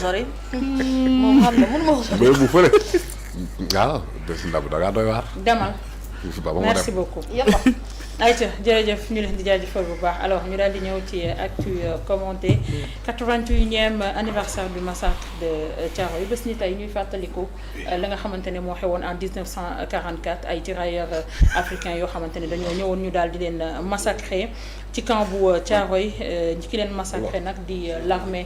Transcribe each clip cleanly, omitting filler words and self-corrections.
sori. moom xam na mënu ma ko sori. mais bu fële waaw des ndab da ngaa doy waar. demal merci beaucoup. ayca jërëjëf ñu leen di jaajëfal bu baax alors ñu daal di ñëw ci actu commenté 81e anniversaire du massacre de Thiaroye bés ni tey ñuy fàttaliku la nga xamante ne moo xewoon en 1944 ay tirailleurs africains yoo xamante ne dañoo ñëwoon ñu daal di leen massacrer ci camp bu Thiaroye ñi ki leen massacré nag di l'armée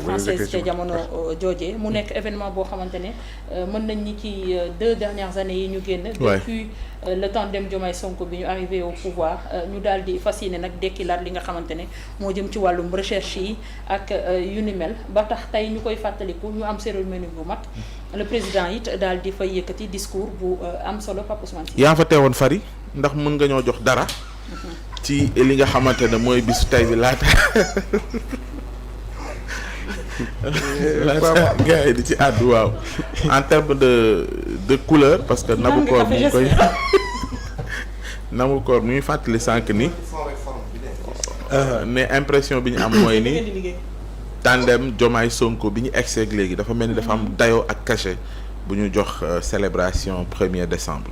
française ca jamono jooje mu nekk événement boo xamante ne mën nañ ñi ci 2 dernières années yi ñu génn depuis le tandem Diomaye Sonko bi ñu arrivé au pouvoir ñu daal di fas yéene nag dekkilaat li nga xamante ne moo jëm ci wàllum recherche yi ak yu ni mel ba tax tey ñu koy fàttaliku ñu am cérémonie bu mag le président it daal di fay yëkkati discours bu am solo Pape Ousmane Sy. yaa fa teewoon Fary ndax mën nga ñoo jox dara. ci li nga xamante ne mooy bisu tey bi laata. laata gars yi di ci àddu waaw en terme de couleur parce que Nabou Cor mu ngi koy Nabou Cor mu ngi fàttali sànq ni mais impression bi ñu am mooy ni tandem Diomaye Sonko bi ñu egseeg léegi dafa mel ni dafa am dayoo ak cachet bu ñu jox célébration 1er décembre.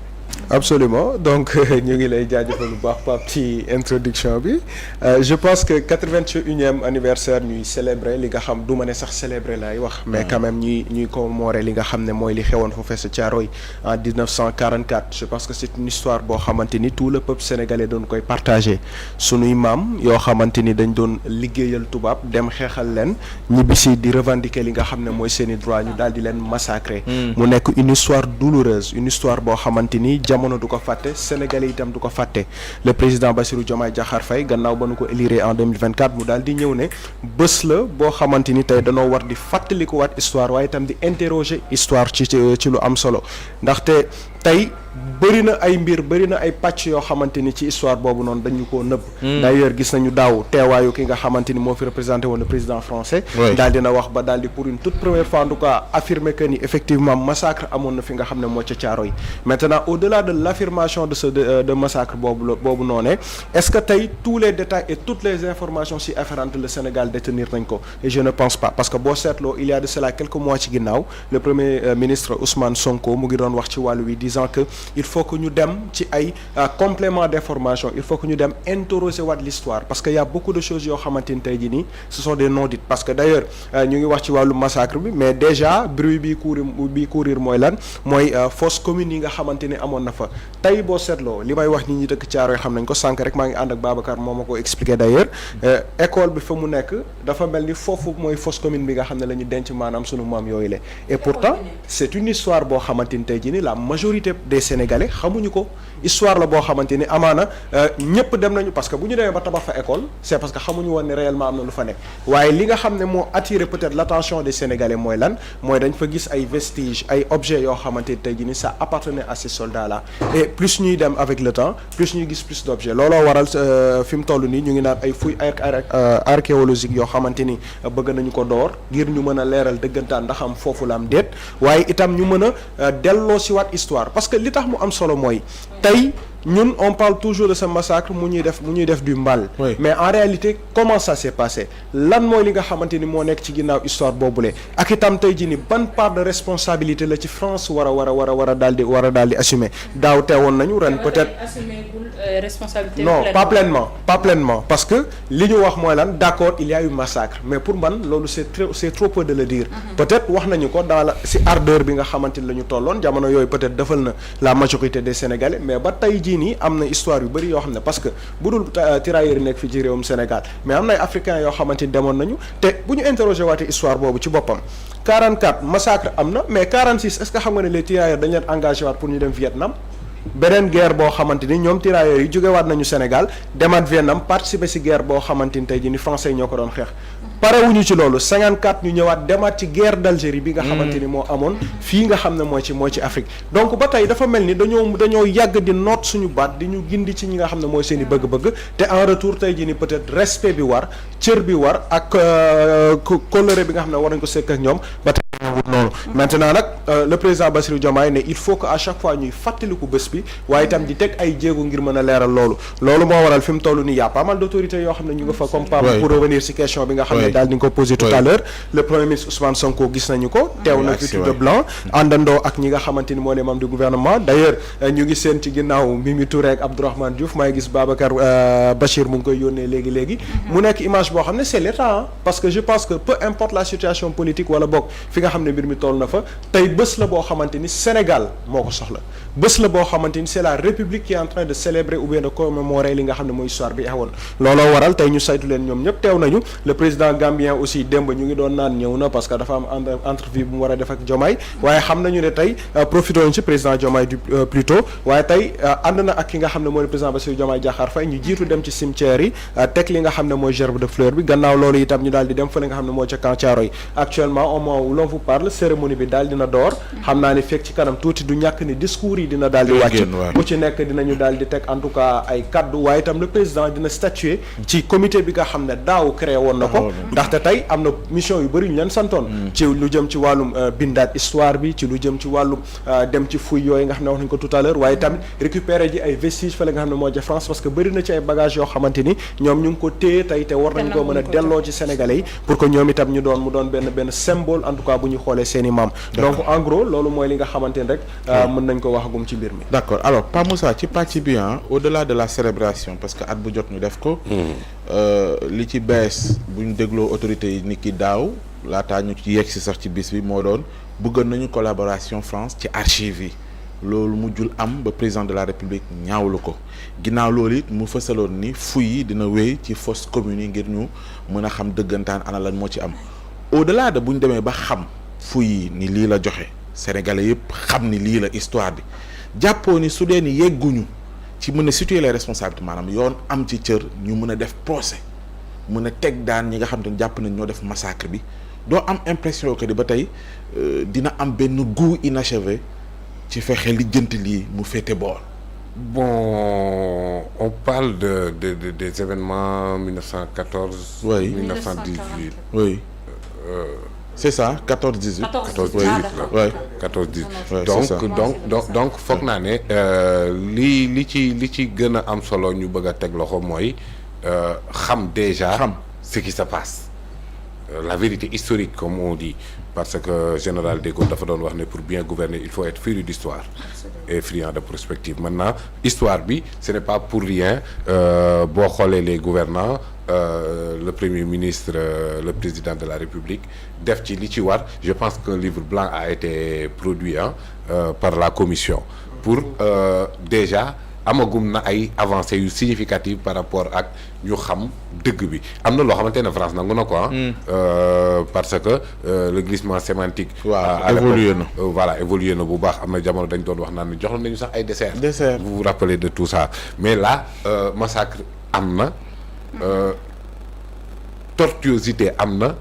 Absolument donc ñu ngi lay jaajëfal bu baax Pape ci introduction bi je pense que 81e anniversaire ñuy célébrer li nga xam du ma ne sax célébrer lay wax mais quand même ñuy commémorer li nga xam ne mooy li xewoon foofee sa Thiaroye en 1944 je pense que c'est une histoire boo xamante ni tout le peuple sénégalais doon koy partager sunuy maam yoo xamante ni dañ doon liggéeyal tubaab dem xeexal leen ñibbisi di revendiquer li nga xam ne mooy seeni droit ñu daal di leen massacrer mu nekk une histoire douloureuse une histoire boo xamante ni jamono du ko fàtte Sénégalais itam du ko fàtte le président Bassirou Diomaye Diakhar Faye gannaaw ba nu ko élire en 2024 mu daal di ñëw ne bés la boo xamante ni tey danoo war di fàttalikuwaat histoire waaye itam di interroger histoire ci lu am solo ndaxte tey bëri na ay mbir bëri na ay pàcc yoo xamante ni ci histoire boobu noonu dañu koo nëbb d'ailleurs gis nañu daaw teewaayu ki nga xamante ni moo fi représenté woon le président français daal dina wax ba daal di pour une toute première fois en tout cas affirmer que ni effectivement massacre amoon na fi nga xam ne moo ca Thiaroye maintenant au-delà de l'affirmation de massacre boobu noonee est-ce que tey tous les détails et toutes les informations si afférentes le Sénégal détenir nañ ko et je ne pense pas parce que boo seetloo il y a de cela quelques mois ci ginnaaw le premier ministre Ousmane Sonko mu ngi doon wax ci wàllu wi disant que il faut que ñu dem ci ay complément d'information il faut que ñu dem interroger waat l'histoire parce que y a beaucoup de choses yoo xamante ni tey jii nii ce sont des non-dits parce que d'ailleurs ñu ngi wax ci wàllu massacre bi mais déjà bruit bi courir mooy lan mooy fosse commune yi nga xamante ni amoon na fa tey boo seetloo li may wax nit ñi dëkk Thiaroye xam nañ ko sànq rek maa ngi ànd ak Babacar moo ma ko expliqué d'ailleurs école bi fa mu nekk dafa mel ni foofu mooy fosse commune bi nga xam ne la ñu denc maanaam sunu maam yooyu la et pourtant c'est une histoire boo xamante ni tey jii nii la majorité des Sénégalais xamuñu ko histoire la boo xamante ni amaana ñëpp dem nañu parce que bu ñu demee ba tabax fa école c'est parce que xamuñu woon ne réellement am na lu fa nekk waaye li nga xam ne moo attiré peut-être l'attention des Sénégalais mooy lan mooy dañ fa gis ay vestiges ay objets yoo xamante ni tey jii nii ça appartenait à ces soldats là et plus ñuy dem avec le temps plus ñuy gis plus d'objets looloo waral fi mu toll nii ñu ngi naan ay fouilles archéologiques yoo xamante ni bëgg nañu ko door ngir ñu mën a leeral dëggantaan ndax am foofu la am déet waaye itam ñu mën a delloo si waat histoire parce que li tax mu am solo mooy tey ñun on parle toujours de ce massacre mu ñuy def du mal mais en réalité comment ça s'est passé lan mooy li nga xamante ni moo nekk ci ginnaaw histoire boobule ak itam tey jii ni ban part de responsabilité la ci France war a daal di assumer daaw teewoon nañu ren peut-être responsabilité non pas pleinement parce que li ñu wax mooy lan d'accord il y a eu massacre mais pour man loolu c'est trop peu de le dire peut-être wax nañu ko dans la si ardeur bi nga xamante ni la ñu tolloon jamono yooyu peut-être defal na la majorité des Sénégalais mais ba tey jii nii am na histoire yu bëri yoo xam ne parce que bu dul tirailleurs yi nekk fi ci réewum Sénégal mais am na ay africains yoo xamante ni demoon nañu te bu ñu interroger waatee histoire boobu ci boppam 44 massacre am na mais 46 est-ce que xam nga ne les tirailleurs dañ leen engagé waat pour ñu dem Vietnam beneen guerre boo xamante ni ñoom tirailleurs yi jógewaat nañu Sénégal demaat Vietnam participer ci guerre boo xamante ni tey jii ni français yi ñoo ko doon xeex parewuñu ci loolu 54 ñu ñëwaat demaat ci guerre d'Algérie bi nga xamante ni moo amoon fii nga xam ne mooy ci Afrique donc ba tey dafa mel ni dañoo yàgg di noot suñu baat di ñu gindi ci ñi nga xam ne mooy seen i bëgg-bëgg te en retour tey jii ni peut-être respect bi war cër bi war ak colère bi nga xam ne war nañ ko sekk ak ñoom ba tey wut noonu maintenant nag le président Bassirou Diomaye ne il faut que à chaque fois ñuy fàttaliku bés bi waaye itam di teg ay jéego ngir mën a leeral loolu moo waral fi mu toll nii y a pas mal d'autorités yoo xam ne ñu nga fa comme Pape pour revenir ci question bi nga xam ne daal di nga ko posé tout à l'heure le premier ministre Ousmane Sonko gis nañu ko teew na fi tout de blanc àndandoo ak ñi nga xamante ni moo ne membres du gouvernement d'ailleurs ñu ngi seen ci ginnaaw Mimi Touré ak Abdourahmane Diouf may gis Babacar Bachir mu ngi koy yónnee léegi mu nekk image boo xam ne c'est l'État parce que je pense que peu importe la situation politique wala bokk fi nga xam ne mbir mi toll na fa tey bés la boo xamante ni Sénégal moo ko soxla bés la boo xamante ni c'est la République qui est en train de célébrer ou bien de commémorer li nga xam ne mooy histoire bi xewoon looloo waral tey ñu saytu leen ñoom ñëpp teew nañu le président gambien aussi démb ñu ngi doon naan ñëw na parce que dafa am entrevue bu mu war a def ak Diomaye waaye xam nañu ne tey profité nañu ci président Diomaye du plutôt waaye tey ànd na ak ki nga xam ne mooy président Bassirou Diomaye Diakhar Faye ñu jiitu dem ci cimetière yi teg li nga xam ne mooy gerbe de fleur bi gannaaw loolu itam ñu daal di dem fële nga xam ne moo ca Camp Thiaroye actuellement au moment où l'on vous parle cérémonie bi daal dina door xam naa ni fekk ci kanam tuuti du ñàkk ni discours yi dina daal di wàcc bu ci nekk dinañu daal di teg en tout cas ay kaddu waaye itam le président dina statuer ci comité bi nga xam ne daaw créé woon na ko ndaxte tey am na mission yu bëri ñu leen santoon ci lu jëm ci wàllum bindaat histoire bi ci lu jëm ci wàllum dem ci fouille yooyu nga xam ne wax nañu ko tout à l'heure waaye tamit récupérer ji ay vestiges fële nga xam ne moo ja France parce que bëri na ci ay bagages yoo xamante ni ñoom ñu ngi ko téye tey te war nañ ko mën a delloo ci Sénégalais yi pour que ñoom itam mu doon benn symbole en tout cas bu ñu xoolee seen i maam donc en gros loolu mooy li nga xamante ni rek mën nañ ko waxagum ci mbir mi d'accord alors Pa Moussa ci pàcc bi au-delà de la célébration parce que at bu jot ñu def ko li ci bees bu ñu dégloo autorités yi ni ki daaw laataa ñu ci yegg si sax ci bis bi moo doon bëggoon nañu collaboration France ci archives yi loolu mujjul am ba président de la République ñaawlu ko ginnaaw loolu it mu fësaloon ni fouilles yi dina wéy ci fosse commune yi ngir ñu mën a xam dëggantaan ana lan moo ci am au-delà de bu ñu demee ba xam fouilles yi ni lii la joxe sénégalais yëpp xam ni lii la histoire bi jàppoo ni su dee ni yegguñu ci mën a situer les responsabilités maanaam yoon am ci cër ñu mën a def procès mën a teg daan ñi nga xam te ne jàpp nañ ñoo def massacre bi doo am impression que di ba tey dina am benn goût inachevé ci fexe lijjanti lii mu féete boor. Bon, on parle des événements 1914. Oui. 1918. Oui. C'est ça 14-18. 14-18 donc foog naa ne li ci gën a am solo ñu bëgg a teg loxo mooy xam déjà ce qui se passe la vérité historique comme on dit parce que général de Gaulle dafa doon wax ne pour bien gouverner il faut être féru d'histoire et friand de prospective maintenant histoire bi ce n'est pas pour rien boo xoolee les gouvernants le premier ministre le président de la République def ci li ci war je pense qu'un livre blanc a été produit par la commission pour déjà amagum na ay avancées yu significatives par rapport ak ñu xam dëgg bi am na loo xamante ne France nangu na ko parce que le glissement sémantique évolué na voilà évolué na bu baax am na jamono dañ doon wax naan ne jox nañu sax ay dessert vous vous rappelez de tout ça mais là massacre am na tortuosité am na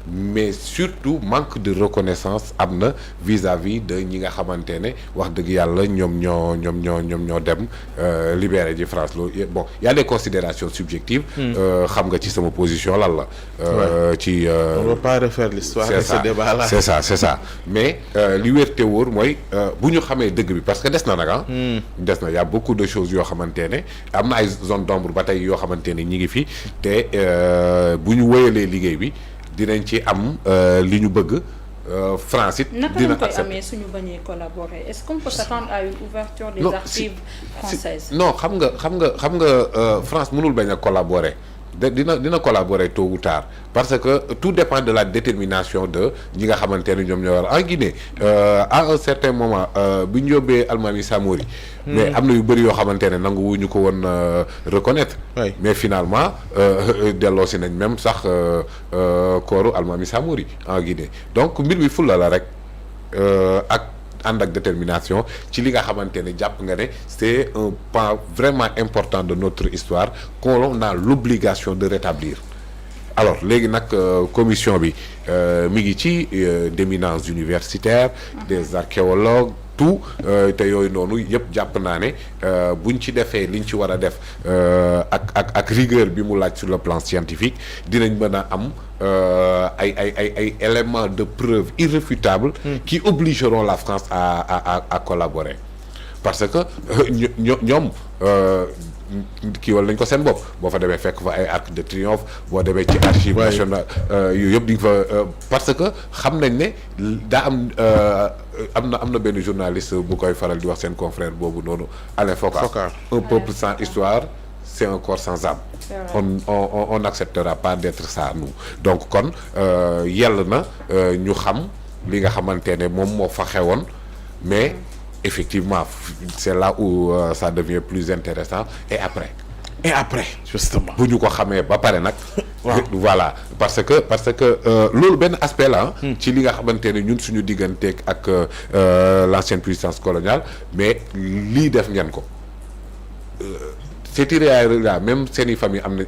mais surtout manque de reconnaissance am na vis-à-vis de ñi nga xamante ne wax dëgg yàlla ñoom ñoo dem libérer ji France loolu bon y a des considérations subjectives xam nga ci sama position lan la ci on va pas refaire l'histoire de ce débat là c'est ça mais li wér te wóor mooy bu ñu xamee dëgg bi parce que des na nag des na y a beaucoup de choses yoo xamante ne am na ay zone d'ombre ba tey yoo xamante ne ñi ngi fi te bu ñu wéyalee liggéey bi dinañ ci am li ñu bëgg France it dina naka lañ koy amee suñu bañee collaborer est-ce qu'on peut s'attendre à une ouverture des archives françaises non xam nga France mënul bañ a collaborer dina collaborer tôt ou tard parce que tout dépend de la détermination de ñi nga xamante ne ñoom ñoo war en Guinée à un certain moment bi ñu yóbbee Almami Samori mais am na yu bëri yoo xamante ne nangu wuñu ko woon reconnaître mais finalement delloo si nañ même sax kooru Almami Samori en Guinée donc mbir mi fulla la rek ak ànd ak détermination ci li nga xamante ne jàpp nga ne c'est un pan vraiment important de notre histoire qu'on a l'obligation de rétablir alors léegi nag commission bi mi ngi ci d'éminents universitaires des archéologues tout te yooyu noonu yëpp jàpp naa ne buñ ci defee liñ ci war a def ak rigueur bi mu laaj sur le plan scientifique dinañ mën a am ay éléments de preuve irréfutables qui obligeront la France à collaborer parce que ñoom kii wala nañ ko seen bopp boo fa demee fekk fa ay arc de triomphe boo demee ci archive nationale yooyu yëpp di nga fa parce que xam nañ ne daa am na benn journaliste bu koy faral di wax seen confrère boobu noonu Alain Foka un peuple sans histoire c'est un corps sans âme. On n'acceptera pas d'être ça nous donc kon yell na ñu xam li nga xamante ne moom moo fa xewoon mais effectivement c'est là où ça devient plus intéressant et après justement bu ñu ko xamee ba pare nag voilà parce que loolu benn aspect la ci li nga xamante ne ñun suñu digganteeg ak l'ancienne puissance coloniale mais lii def ngeen ko c'est irréel même seeni famille am nañ